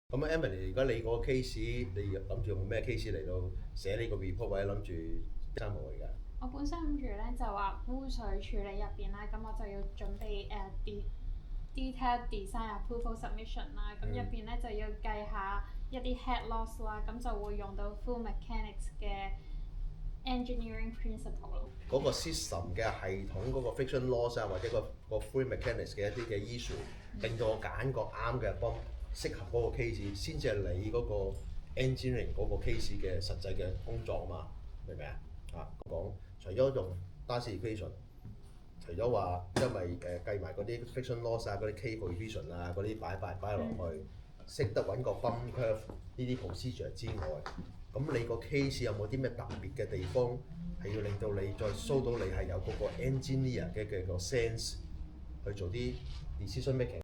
咁啊，Emily，而家你個 case，你諗住用咩 case 嚟到寫呢個 report，或者諗住三號嚟㗎？我本身諗住咧就話污水處理入邊啦，咁我就要準備detailed design approval submission 啦，咁入邊咧就要計下一啲 head loss 啦，咁就會用到 fluid mechanics 嘅 engineering principle 咯。嗰個 system 嘅系統嗰個 friction loss 啊，或者個 fluid mechanics 嘅一啲嘅 issue，令到我揀個啱嘅泵適合嗰個 case，先至係你嗰個 engineering 嗰個 case 嘅實際嘅工作啊嘛，明唔明啊？講除咗用 Darcy equation，除咗話因為計埋嗰啲 friction loss 啊、嗰啲 K coefficient 啊、嗰啲擺落去，識得揾個 bump curve 呢啲 procedure 之外，咁你個 case 有冇啲咩特別嘅地方係要令到你再 show 到你係有嗰個 engineer 嘅個 sense 去做啲 decision making？